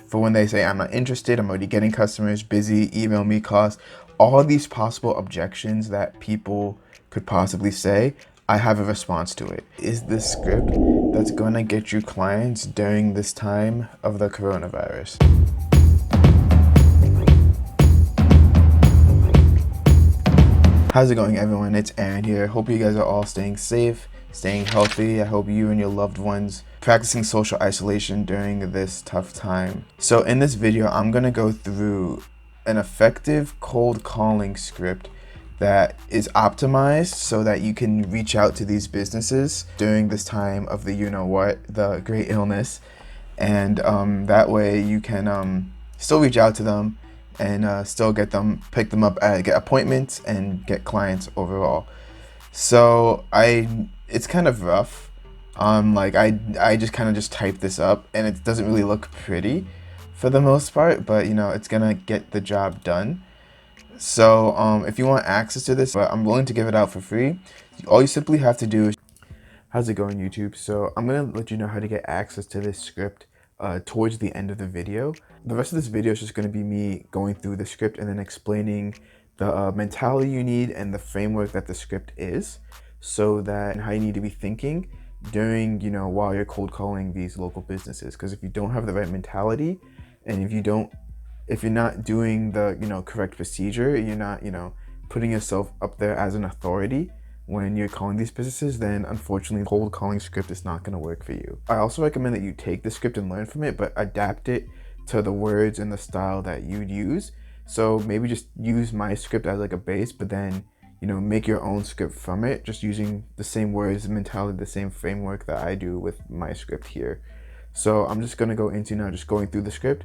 for when they say I'm not interested, I'm already getting customers, busy, email me, cost, all these possible objections that people could possibly say, I have a response to it. Is this script that's gonna get you clients during this time of the coronavirus? How's it going, everyone? It's Aaron here. Hope you guys are all staying safe, staying healthy. I hope you and your loved ones practicing social isolation during this tough time. So in this video, I'm gonna go through an effective cold calling script that is optimized so that you can reach out to these businesses during this time of the the great illness, and that way you can still reach out to them and still pick them up, get appointments and get clients overall. So it's kind of rough. I just kind of just typed this up and it doesn't really look pretty for the most part, but it's gonna get the job done. So if you want access to this, but I'm willing to give it out for free, all you simply have to do is, how's it going, YouTube? So I'm gonna let you know how to get access to this script towards the end of the video. The rest of this video is just going to be me going through the script and then explaining the mentality you need and the framework that the script is, so that and how you need to be thinking during while you're cold calling these local businesses. Because if you don't have the right mentality, and if you're not doing the correct procedure, you're not putting yourself up there as an authority when you're calling these businesses, then unfortunately the cold calling script is not going to work for you. I also recommend that you take the script and learn from it, but adapt it to the words and the style that you'd use. So maybe just use my script as like a base, but then make your own script from it, just using the same words and mentality, the same framework that I do with my script here. So I'm just going to go into now just going through the script,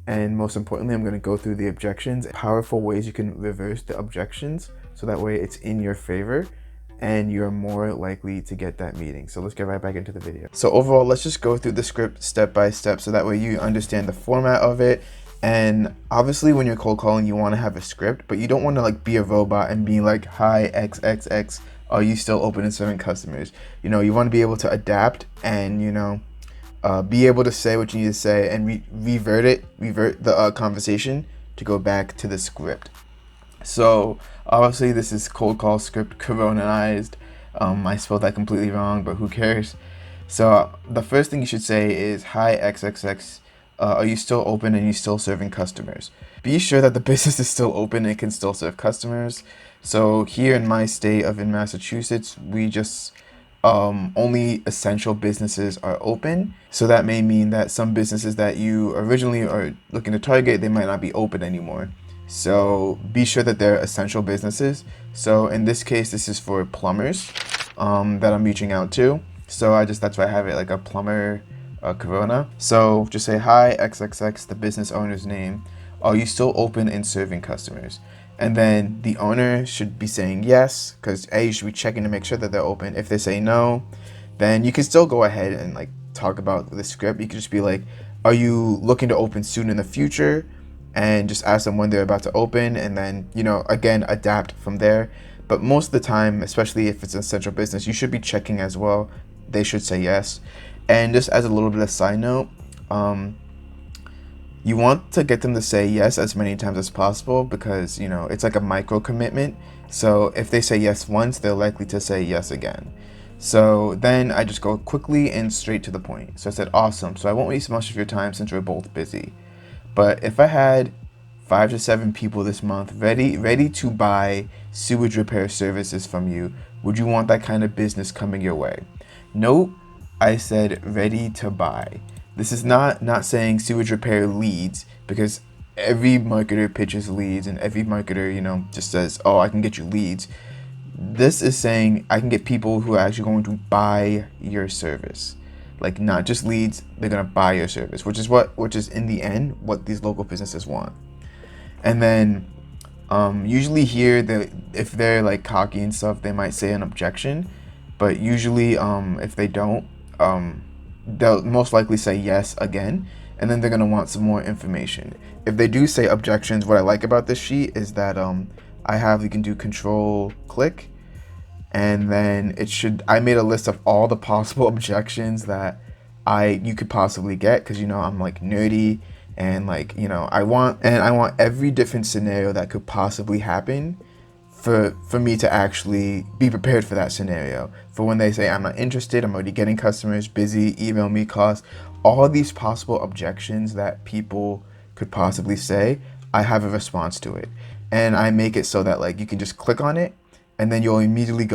and most importantly I'm going to go through the objections, powerful ways you can reverse the objections so that way it's in your favor and you're more likely to get that meeting. So let's get right back into the video. So overall, let's just go through the script step by step so that way you understand the format of it. And obviously when you're cold calling, you want to have a script, but you don't want to like be a robot and be like, hi XXX, are you still open and serving customers? You want to be able to adapt and be able to say what you need to say and revert the conversation to go back to the script. So obviously this is cold call script coronized. I spelled that completely wrong, but who cares? So the first thing you should say is, hi XXX, are you still open and you still serving customers? Be sure that the business is still open and can still serve customers. So here in my state in Massachusetts, we just only essential businesses are open. So that may mean that some businesses that you originally are looking to target, they might not be open anymore. So be sure that they're essential businesses. So in this case, this is for plumbers that I'm reaching out to. So that's why I have it like a plumber corona. So just say, hi XXX, the business owner's name. Are you still open and serving customers? And then the owner should be saying yes, because you should be checking to make sure that they're open. If they say no, then you can still go ahead and like talk about the script. You could just be like, are you looking to open soon in the future? And just ask them when they're about to open, and then again adapt from there. But most of the time, especially if it's an essential business, you should be checking as well. They should say yes. And just as a little bit of side note, you want to get them to say yes as many times as possible, because it's like a micro commitment. So if they say yes once, they're likely to say yes again. So then I just go quickly and straight to the point. So I said, awesome, so I won't waste much of your time since we're both busy. But if I had 5 to 7 people this month ready to buy sewage repair services from you, would you want that kind of business coming your way? Nope, I said ready to buy. This is not saying sewage repair leads, because every marketer pitches leads and every marketer, just says, oh, I can get you leads. This is saying I can get people who are actually going to buy your service. Like, not just leads, they're gonna buy your service, which is in the end what these local businesses want. And then usually here, if they're like cocky and stuff, they might say an objection, but usually if they don't, they'll most likely say yes again, and then they're gonna want some more information. If they do say objections, what I like about this sheet is that you can do control click, and then I made a list of all the possible objections that you could possibly get, because I'm like nerdy and like, you know, I want every different scenario that could possibly happen for me to actually be prepared for that scenario. For when they say I'm not interested, I'm already getting customers, busy, email me, cost, all these possible objections that people could possibly say, I have a response to it. And I make it so that like you can just click on it and then you'll immediately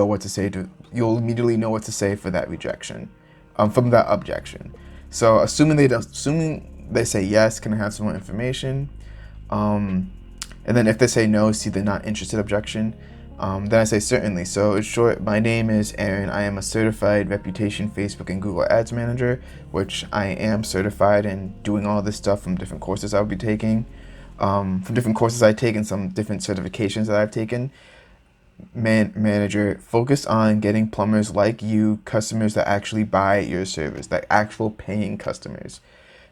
you'll immediately know what to say for that rejection, from that objection. So assuming they say yes, can I have some more information? And then if they say no, see the not interested objection, then I say certainly. So in short, my name is Aaron. I am a certified reputation Facebook and Google Ads manager, which I am certified in doing all this stuff from different courses I'll be taking, from different courses I've taken, some different certifications that I've taken. Manager focused on getting plumbers like you, customers that actually buy your service, that actual paying customers.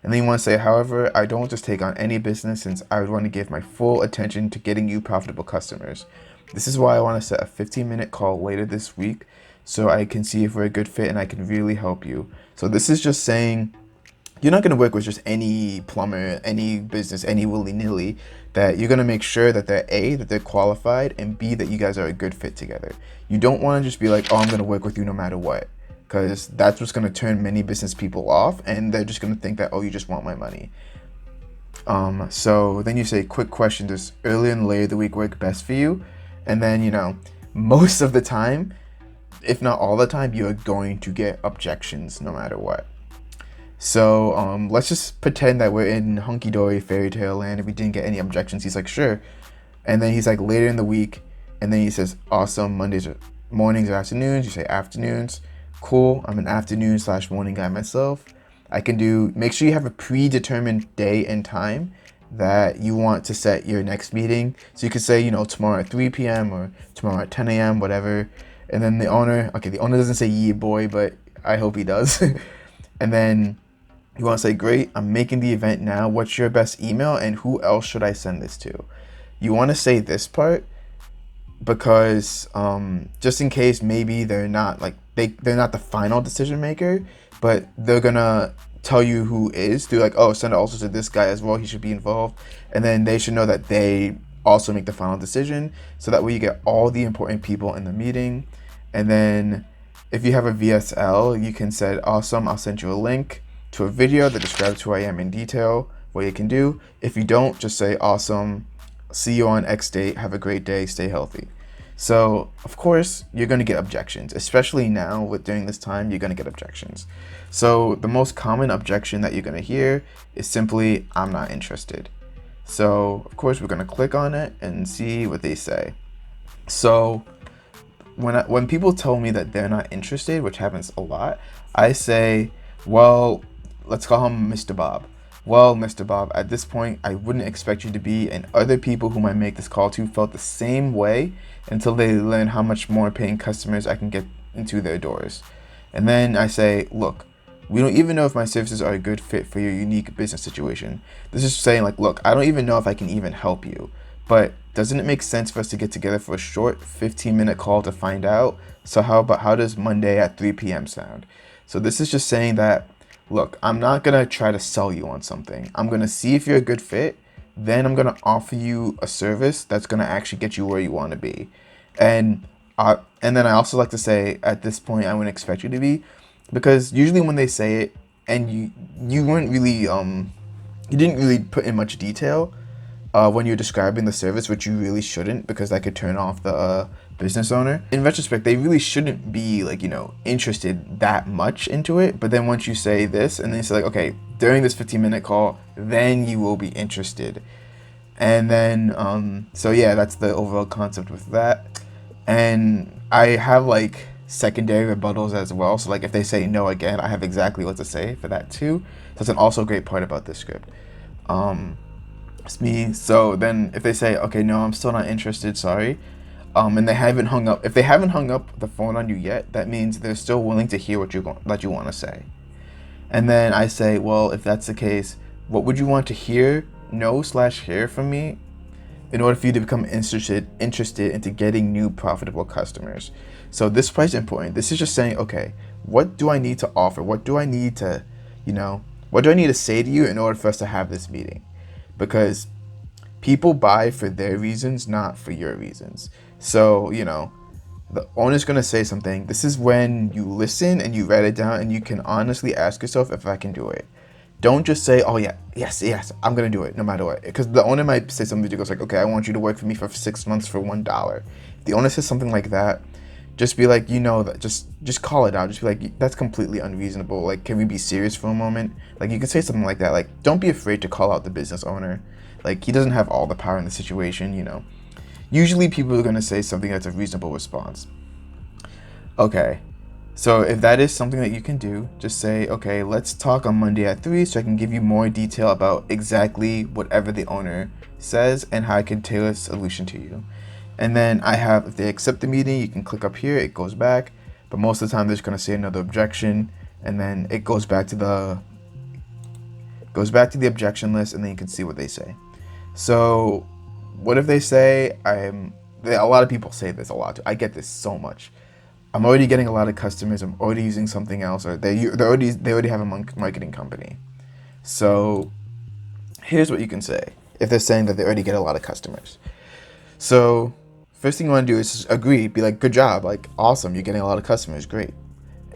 And then you want to say, however, I don't just take on any business since I would want to give my full attention to getting you profitable customers. This is why I want to set a 15-minute call later this week so I can see if we're a good fit and I can really help you. So this is just saying you're not going to work with just any plumber, any business, any willy-nilly, that you're going to make sure that that they're qualified, and B, that you guys are a good fit together. You don't want to just be like, oh, I'm going to work with you no matter what, because that's what's going to turn many business people off, and they're just going to think that, oh, you just want my money. So then you say, quick question, does earlier and later the week work best for you? And then, you know, most of the time, if not all the time, you're going to get objections no matter what. So let's just pretend that we're in hunky-dory fairy tale land. If we didn't get any objections, he's like, sure. And then he's like, later in the week, and then he says, awesome, Mondays or mornings or afternoons. You say afternoons. Cool, I'm an afternoon/morning guy myself. I can do, make sure you have a predetermined day and time that you want to set your next meeting. So you could say, you know, tomorrow at 3 p.m. or tomorrow at 10 a.m., whatever. And then the owner doesn't say yeah boy, but I hope he does. And then you want to say, great, I'm making the event now. What's your best email and who else should I send this to? You want to say this part because just in case maybe they're not like, they're not the final decision maker, but they're gonna tell you who is. They're like, oh, send it also to this guy as well, he should be involved. And then they should know that they also make the final decision, so that way you get all the important people in the meeting. And then if you have a VSL, you can say, awesome, I'll send you a link to a video that describes who I am in detail, what you can do. If you don't, just say, awesome, see you on X date, have a great day, stay healthy. So of course you're going to get objections, especially now during this time, you're going to get objections. So the most common objection that you're going to hear is simply, I'm not interested. So of course we're going to click on it and see what they say. So when people tell me that they're not interested, which happens a lot, I say, well, let's call him Mr. Bob. Well, Mr. Bob, at this point, I wouldn't expect you to be, and other people whom I make this call to felt the same way until they learn how much more paying customers I can get into their doors. And then I say, look, we don't even know if my services are a good fit for your unique business situation. This is saying like, look, I don't even know if I can even help you, but doesn't it make sense for us to get together for a short 15-minute call to find out? So how does Monday at 3 p.m. sound? So this is just saying that, look, I'm not going to try to sell you on something. I'm going to see if you're a good fit. Then I'm going to offer you a service that's going to actually get you where you want to be. And then I also like to say, at this point, I wouldn't expect you to be, because usually when they say it and you weren't really, you didn't really put in much detail when you're describing the service, which you really shouldn't, because that could turn off the business owner. In retrospect, they really shouldn't be like, you know, interested that much into it. But then once you say this and then you say like, okay, during this 15-minute call, then you will be interested. And then, so yeah, that's the overall concept with that. And I have like secondary rebuttals as well. So like if they say no again, I have exactly what to say for that too. That's an also great part about this script. It's me. So then if they say, okay, no, I'm still not interested, sorry. And they haven't hung up. If they haven't hung up the phone on you yet, that means they're still willing to hear what you want to say. And then I say, well, if that's the case, what would you want to hear, know/hear from me in order for you to become interested into getting new profitable customers? So this part is important. This is just saying, okay, what do I need to offer? What do I need to, you know, What do I need to say to you in order for us to have this meeting? Because people buy for their reasons, not for your reasons. So, the owner's going to say something. This is when you listen and you write it down and you can honestly ask yourself if I can do it. Don't just say, oh yeah, yes, I'm going to do it no matter what. Because the owner might say something ridiculous like, okay, I want you to work for me for 6 months for $1. If the owner says something like that, just be like, that just call it out. Just be like, that's completely unreasonable. Like, can we be serious for a moment? Like, you can say something like that. Like, don't be afraid to call out the business owner. Like, he doesn't have all the power in the situation, Usually people are going to say something that's a reasonable response. Okay, so if that is something that you can do, just say, okay, let's talk on Monday at 3 so I can give you more detail about exactly whatever the owner says and how I can tailor a solution to you. And then if they accept the meeting, you can click up here, it goes back, but most of the time they're just going to say another objection, and then it goes back to the objection list, and then you can see what they say. So what if they say, a lot of people say this a lot too. I get this so much. I'm already getting a lot of customers. I'm already using something else, or they already have a marketing company. So here's what you can say if they're saying that they already get a lot of customers. So first thing you want to do is just agree. Be like, good job, like awesome, you're getting a lot of customers, great.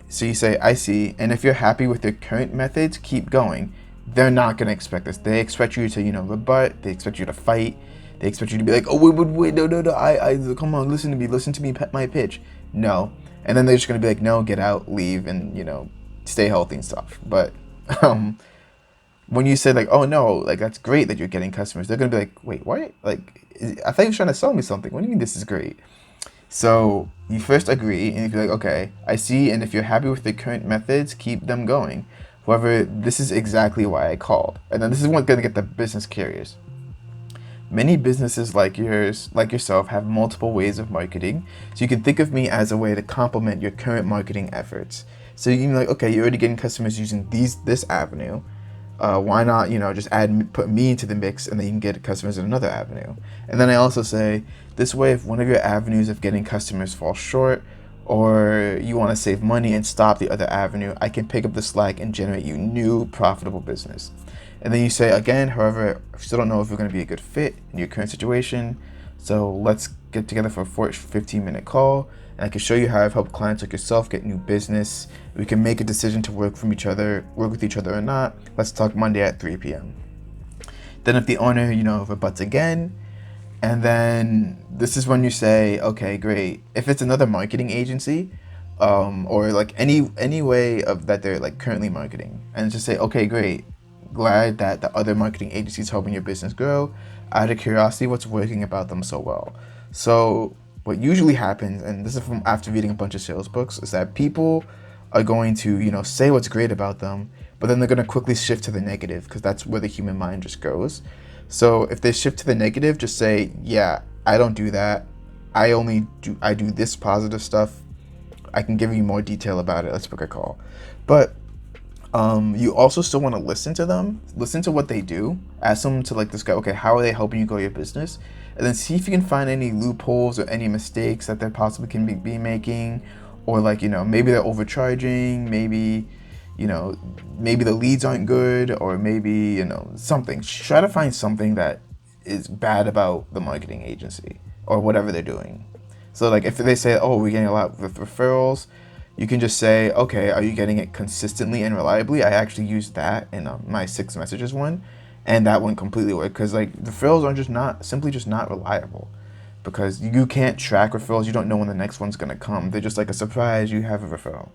So you say, I see, and if you're happy with your current methods, keep going. They're not going to expect this. They expect you to, rebut. They expect you to fight. They expect you to be like, oh, wait, no, I come on, listen to me, my pitch. No. And then they're just going to be like, no, get out, leave, and, stay healthy and stuff. But when you say like, oh no, like that's great that you're getting customers, they're going to be like, wait, what? Like, I thought you were trying to sell me something. What do you mean this is great? So you first agree, and if you're like, okay, I see, and if you're happy with the current methods, keep them going. However, this is exactly why I called. And then this is what's going to get the business curious. Many businesses like yourself, have multiple ways of marketing. So you can think of me as a way to complement your current marketing efforts. So you can be like, okay, you're already getting customers using this avenue. Why not, just put me into the mix, and then you can get customers in another avenue. And then I also say, this way, if one of your avenues of getting customers falls short, or you want to save money and stop the other avenue, I can pick up the slack and generate you new profitable business. And then you say again, however, I still don't know if you're going to be a good fit in your current situation. So let's get together for a 15-minute call, and I can show you how I've helped clients like yourself get new business. We can make a decision to work with each other or not. Let's talk Monday at 3 p.m. Then if the owner, rebuts again, and then this is when you say, okay, great. If it's another marketing agency, or like any way of that they're like currently marketing, and just say, okay, great. Glad that the other marketing agencies helping your business grow. Out of curiosity, what's working about them so well? So what usually happens, and this is from after reading a bunch of sales books, is that people are going to, say what's great about them, but then they're going to quickly shift to the negative, because that's where the human mind just goes. So if they shift to the negative, just say, yeah, I don't do that. I do this positive stuff. I can give you more detail about it. Let's book a call. But you also still want to listen to them, listen to what they do, ask them to like this guy, okay, how are they helping you grow your business? And then see if you can find any loopholes or any mistakes that they possibly can be making, or like, maybe they're overcharging, maybe the leads aren't good, or maybe, something. Try to find something that is bad about the marketing agency or whatever they're doing. So like if they say, oh, we're getting a lot with referrals, you can just say, okay, are you getting it consistently and reliably? I actually used that in my 6 messages one, and that one completely worked, because like referrals are simply not reliable, because you can't track referrals. You don't know when the next one's gonna come. They're just like a surprise. You have a referral.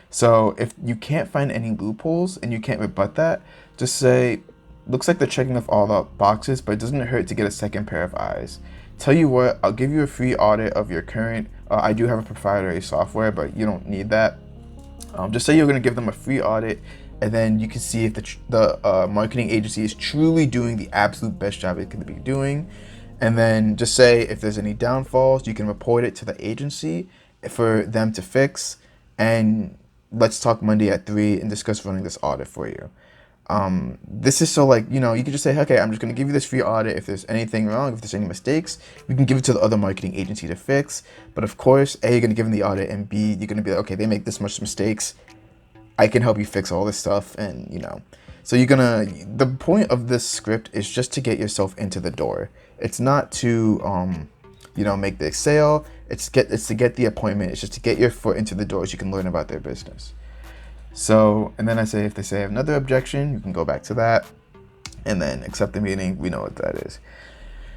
So if you can't find any loopholes and you can't rebut that, just say, looks like they're checking off all the boxes, but it doesn't hurt to get a second pair of eyes. Tell you what, I'll give you a free audit of your current, I do have a proprietary software, but you don't need that. Just say you're going to give them a free audit, and then you can see if the marketing agency is truly doing the absolute best job it can be doing. And then just say if there's any downfalls, you can report it to the agency for them to fix. And let's talk Monday at 3 and discuss running this audit for you. This is so like, you can just say, okay, I'm just going to give you this free audit. If there's anything wrong, if there's any mistakes, we can give it to the other marketing agency to fix. But of course, A, you're going to give them the audit, and B, you're going to be like, okay, they make this much mistakes. I can help you fix all this stuff. And so the point of this script is just to get yourself into the door. It's not to make the sale. It's to get the appointment. It's just to get your foot into the door so you can learn about their business. So, and then I say, if they say another objection, you can go back to that and then accept the meeting. We know what that is.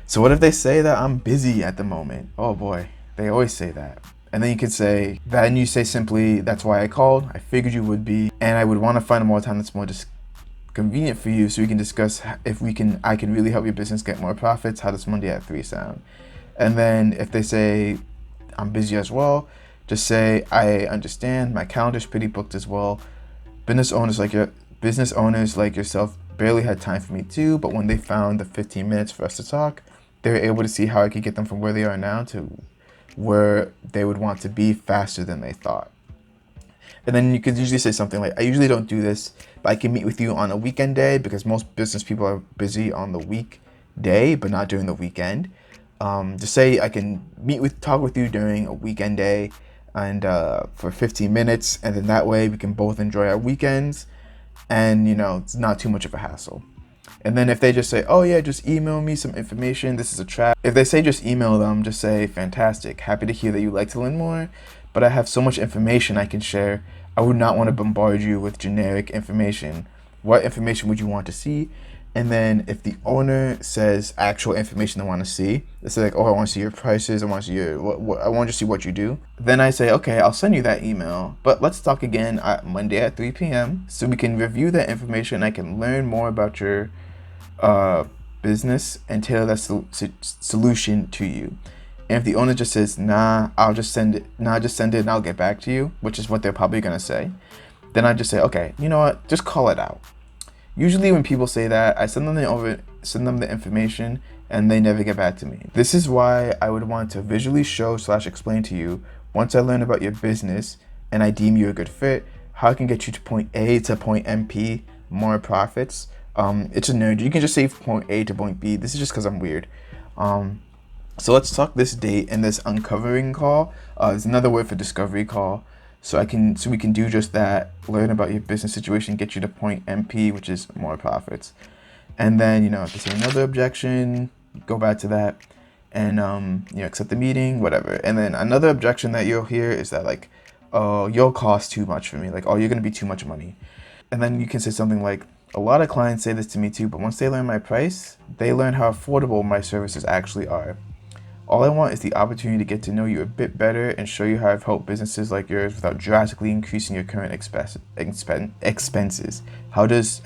So what if they say that I'm busy at the moment? Oh boy, they always say that. And then you could say, then you say simply, that's why I called. I figured you would be, and I would want to find a more time that's more convenient for you so we can discuss if I can really help your business get more profits. How does Monday at 3 sound? And then if they say, I'm busy as well, just say, I understand, my calendar's pretty booked as well. Business owners like yourself barely had time for me too, but when they found the 15 minutes for us to talk, they were able to see how I could get them from where they are now to where they would want to be faster than they thought. And then you could usually say something like, I usually don't do this, but I can meet with you on a weekend day, because most business people are busy on the weekday, but not during the weekend. Just say I can talk with you during a weekend day and for 15 minutes, and then that way we can both enjoy our weekends, and it's not too much of a hassle. And then if they just say, oh yeah, just email me some information, this is a trap. If they say just email them, just say, fantastic, happy to hear that you'd like to learn more, but I have so much information I can share. I would not want to bombard you with generic information. What information would you want to see? And then if the owner says actual information they want to see, they say like, oh, I want to see your prices, I want to see I want to see what you do. Then I say, okay, I'll send you that email, but let's talk again at Monday at 3 p.m. so we can review that information. I can learn more about your business and tailor that solution to you. And if the owner just says, nah, just send it and I'll get back to you, which is what they're probably gonna say, then I just say, okay, you know what, just call it out. Usually when people say that, I send them the information and they never get back to me. This is why I would want to visually show / explain to you, once I learn about your business and I deem you a good fit, how I can get you to point A to point MP, more profits. It's a nerd. You can just say point A to point B. This is just because I'm weird. So let's talk this date and this uncovering call. It's another word for discovery call. So we can do just that, learn about your business situation, get you to point MP, which is more profits. And then, if they say another objection, go back to that and, accept the meeting, whatever. And then another objection that you'll hear is that like, oh, you'll cost too much for me. Like, oh, you're going to be too much money. And then you can say something like, a lot of clients say this to me too, but once they learn my price, they learn how affordable my services actually are. All I want is the opportunity to get to know you a bit better and show you how I've helped businesses like yours without drastically increasing your current expenses. How does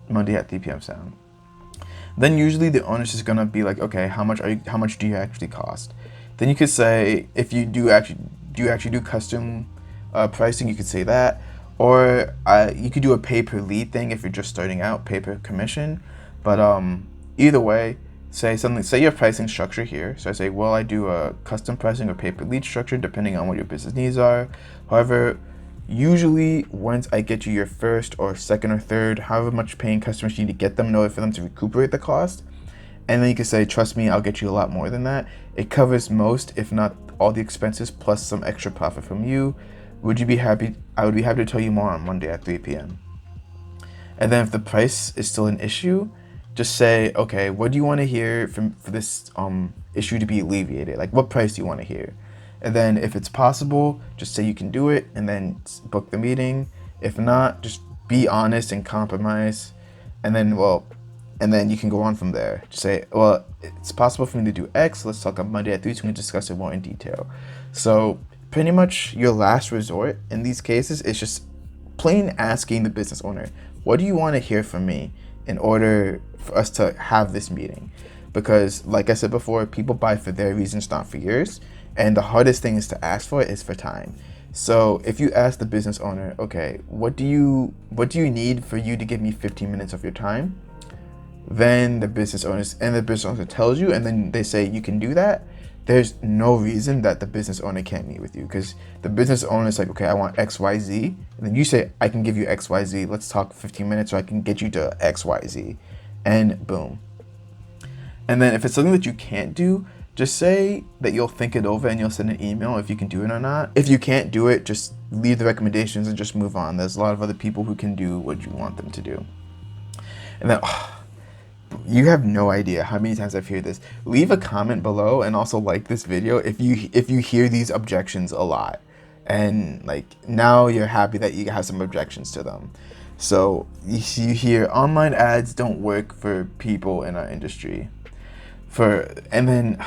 Monday at 3 p.m. sound? Then usually the owner's is gonna be like, okay, how much do you actually cost? Then you could say, if you do do custom pricing, you could say that. Or you could do a pay per lead thing if you're just starting out, pay per commission. But either way, say your pricing structure here. So I say, well, I do a custom pricing or pay per lead structure depending on what your business needs are. However, usually once I get you your first or second or third, however much paying customers you need to get them in order for them to recuperate the cost. And then you can say, trust me, I'll get you a lot more than that. It covers most, if not all, the expenses plus some extra profit from you. Would you be happy? I would be happy to tell you more on Monday at 3 p.m. And then if the price is still an issue, just say, okay, what do you want to hear for this issue to be alleviated? Like, what price do you want to hear? And then if it's possible, just say you can do it and then book the meeting. If not, just be honest and compromise. And then, you can go on from there. Just say, well, it's possible for me to do X. Let's talk on Monday at 3 so we can discuss it more in detail. So pretty much your last resort in these cases is just plain asking the business owner, what do you want to hear from me in order for us to have this meeting? Because like I said before, people buy for their reasons, not for yours. And the hardest thing is to ask for is for time. So if you ask the business owner, okay, what do you need for you to give me 15 minutes of your time? Then the business owner tells you, and then they say you can do that. There's no reason that the business owner can't meet with you, because the business owner is like, okay, I want XYZ. And then you say, I can give you XYZ. Let's talk 15 minutes so I can get you to XYZ. And boom. And then if it's something that you can't do, just say that you'll think it over and you'll send an email if you can do it or not. If you can't do it, just leave the recommendations and just move on. There's a lot of other people who can do what you want them to do. And then, you have no idea how many times I've heard this. Leave a comment below and also like this video if you hear these objections a lot. And like now you're happy that you have some objections to them. So you hear online ads don't work for people in our industry. And then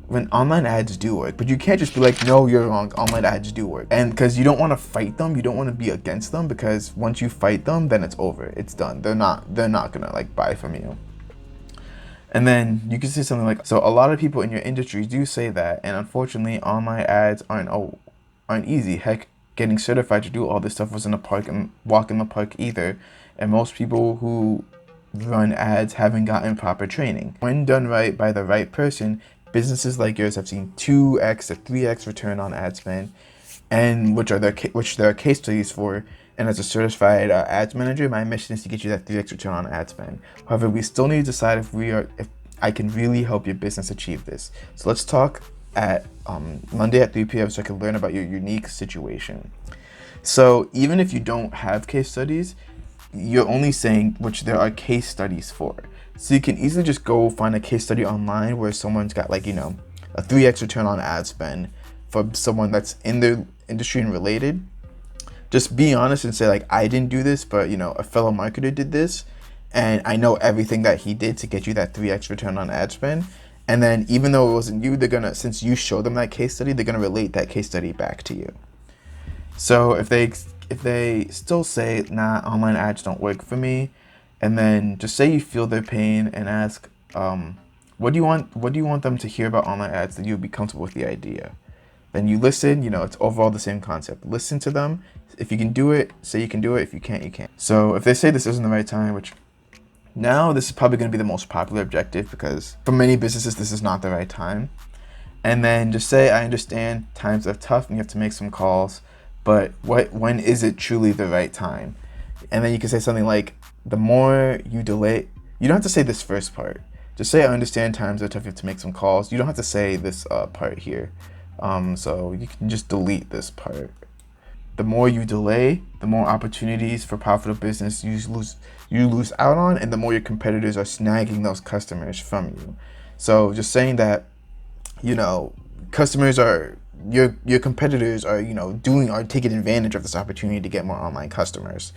when online ads do work, but you can't just be like, no, you're wrong, online ads do work. And because you don't want to fight them, you don't want to be against them, because once you fight them, then it's over, it's done. They're not gonna like buy from you. And then you can say something like, so a lot of people in your industry do say that, and unfortunately online ads aren't easy. Heck, getting certified to do all this stuff wasn't a walk in the park either, and most people who run ads haven't gotten proper training. When done right by the right person, businesses like yours have seen 2x to 3x return on ad spend, and which there are case studies for. And as a certified ads manager, my mission is to get you that 3x return on ad spend. However, we still need to decide if I can really help your business achieve this. So let's talk at Monday at 3 p.m. so I can learn about your unique situation. So even if you don't have case studies, you're only saying which there are case studies for. So you can easily just go find a case study online where someone's got like, a 3x return on ad spend for someone that's in their industry and related. Just be honest and say like, I didn't do this, but a fellow marketer did this, and I know everything that he did to get you that 3x return on ad spend. And then even though it wasn't you, since you showed them that case study, they're gonna relate that case study back to you. So if they still say, nah, online ads don't work for me, and then just say you feel their pain and ask, what do you want them to hear about online ads that you'll be comfortable with the idea? Then you listen, it's overall the same concept. Listen to them. If you can do it, say you can do it. If you can't, you can't. So if they say this isn't the right time, which now this is probably going to be the most popular objective, because for many businesses, this is not the right time. And then just say, I understand times are tough and you have to make some calls, but when is it truly the right time? And then you can say something like, the more you delay, you don't have to say this first part. Just say, I understand times are tough, you have to make some calls. You don't have to say this part here. So you can just delete this part. The more you delay, the more opportunities for profitable business you lose out on, and the more your competitors are snagging those customers from you. So just saying that, customers are your competitors are taking advantage of this opportunity to get more online customers,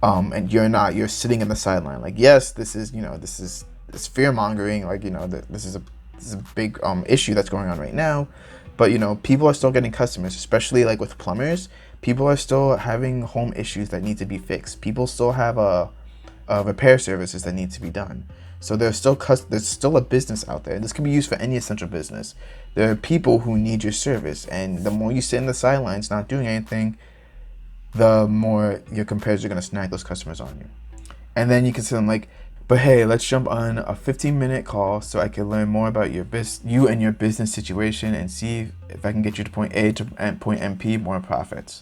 and you're sitting in the sideline. Like, yes, this is fear mongering. Like, this is a big issue that's going on right now. But people are still getting customers, especially like with plumbers. People are still having home issues that need to be fixed. People still have repair services that need to be done. So there's still a business out there. This can be used for any essential business. There are people who need your service, and the more you sit in the sidelines not doing anything, the more your competitors are going to snag those customers on you. And then you can say them like, but hey, let's jump on a 15-minute call so I can learn more about you and your business situation, and see if I can get you to point A to point MP more profits.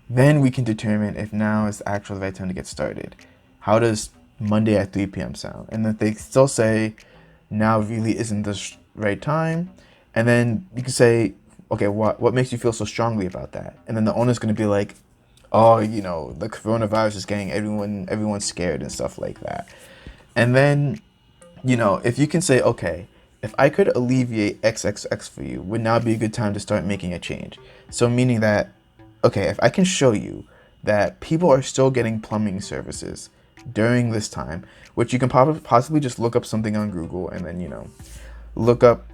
Then we can determine if now is the actual right time to get started. How does Monday at 3 p.m. sound? And if they still say now really isn't the right time, and then you can say, okay, what makes you feel so strongly about that? And then the owner's going to be like, oh, the coronavirus is getting everyone scared and stuff like that. And then, if you can say, okay, if I could alleviate XXX for you, would now be a good time to start making a change. So meaning that, okay, if I can show you that people are still getting plumbing services during this time, which you can possibly just look up something on Google and then, look up,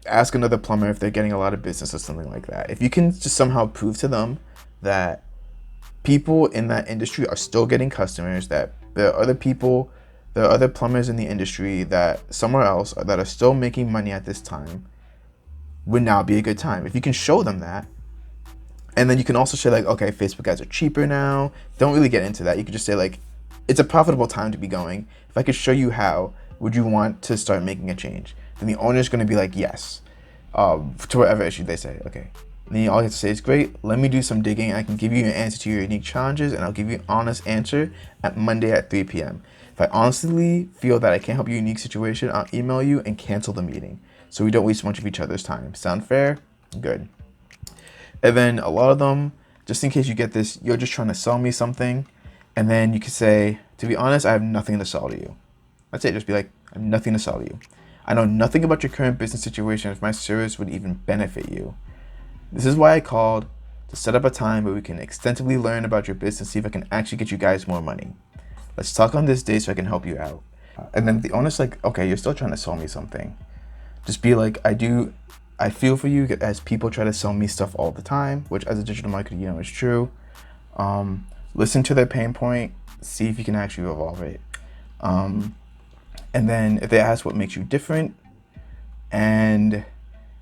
ask another plumber if they're getting a lot of business or something like that. If you can just somehow prove to them that people in that industry are still getting customers, that there are other plumbers in the industry that somewhere else that are still making money at this time, would now be a good time. If you can show them that, and then you can also say like, okay, Facebook ads are cheaper now. Don't really get into that. You could just say like, it's a profitable time to be going. If I could show you how, would you want to start making a change? Then the owner's going to be like, yes, to whatever issue they say. Okay. And then all you have to say is, great, let me do some digging. I can give you an answer to your unique challenges, and I'll give you an honest answer at Monday at 3 p.m. If I honestly feel that I can't help your unique situation, I'll email you and cancel the meeting. so we don't waste much of each other's time. Sound fair? Good. And then a lot of them, just in case you get this, you're just trying to sell me something, and then you could say, to be honest, I have nothing to sell to you. That's it. Just be like, I have nothing to sell to you. I know nothing about your current business situation, if my service would even benefit you. This is why I called, to set up a time where we can extensively learn about your business, see if I can actually get you guys more money. Let's talk on this day so I can help you out. And then the owner's like, okay, you're still trying to sell me something. Just be like, I feel for you, as people try to sell me stuff all the time, which as a digital marketer, you know, is true. Listen to their pain point, see if you can actually resolve it. And then if they ask what makes you different, and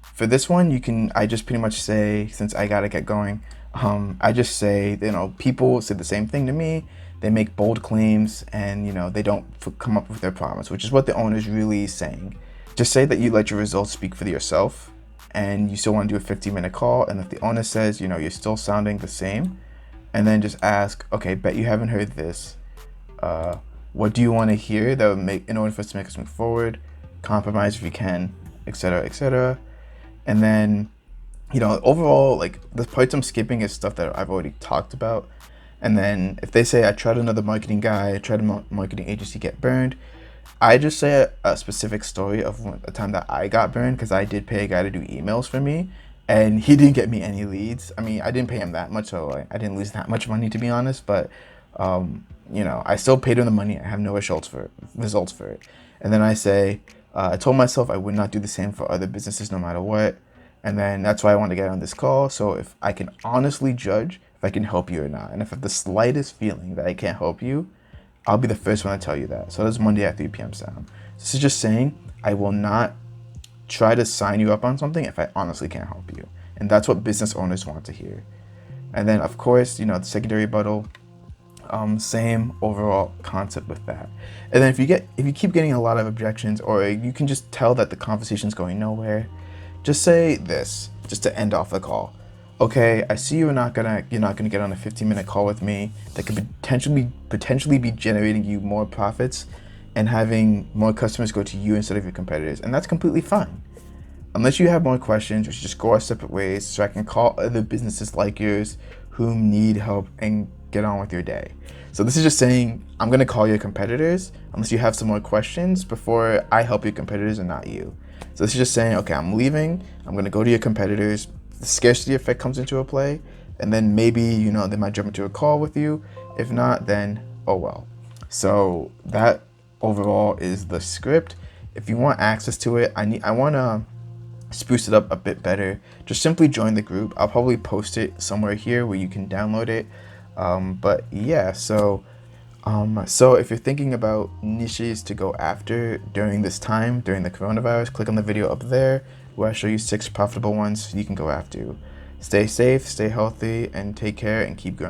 for this one, I just pretty much say, since I gotta get going, I just say, you know, people say the same thing to me. They make bold claims, and you know, they don't come up with their promise, which is what the owner's really saying. Just say that you let your results speak for yourself, and you still want to do a 15-minute call, and if the owner says, you know, you're still sounding the same, and then just ask, okay, bet you haven't heard this. What do you want to hear that would make, in order for us to make us move forward? Compromise if you can, etc., etc. And then, you know, overall, like the parts I'm skipping is stuff that I've already talked about. And then if they say, I tried another marketing guy, I tried a marketing agency, get burned, I just say a specific story of a time that I got burned, because I did pay a guy to do emails for me, and he didn't get me any leads. I mean, I didn't pay him that much, so I didn't lose that much money, to be honest, but you know, I still paid him the money. I have no results for it. And then I say, I told myself I would not do the same for other businesses no matter what. And then that's why I want to get on this call. So if I can honestly judge if I can help you or not, and if I have the slightest feeling that I can't help you, I'll be the first one to tell you that. So that's Monday at 3 p.m. Sound. This is just saying I will not try to sign you up on something if I honestly can't help you. And that's what business owners want to hear. And then of course, you know, the secondary rebuttal, same overall concept with that. And then if you keep getting a lot of objections, or you can just tell that the conversation's going nowhere, just say this, just to end off the call. Okay, I see you're not gonna get on a 15-minute call with me that could potentially be generating you more profits and having more customers go to you instead of your competitors, and that's completely fine. Unless you have more questions, we should just go our separate ways so I can call other businesses like yours who need help and get on with your day. So this is just saying I'm gonna call your competitors unless you have some more questions before I help your competitors and not you. So this is just saying, okay, I'm leaving, I'm gonna go to your competitors. The scarcity effect comes into a play, and then maybe, you know, they might jump into a call with you. If not, then oh well. So that overall is the script. If you want access to it, I want to spruce it up a bit better. Just simply join the group. I'll probably post it somewhere here where you can download it. But yeah, so if you're thinking about niches to go after during this time, during the coronavirus, click on the video up there where I show you 6 profitable ones you can go after. Stay safe, stay healthy, and take care, and keep growing.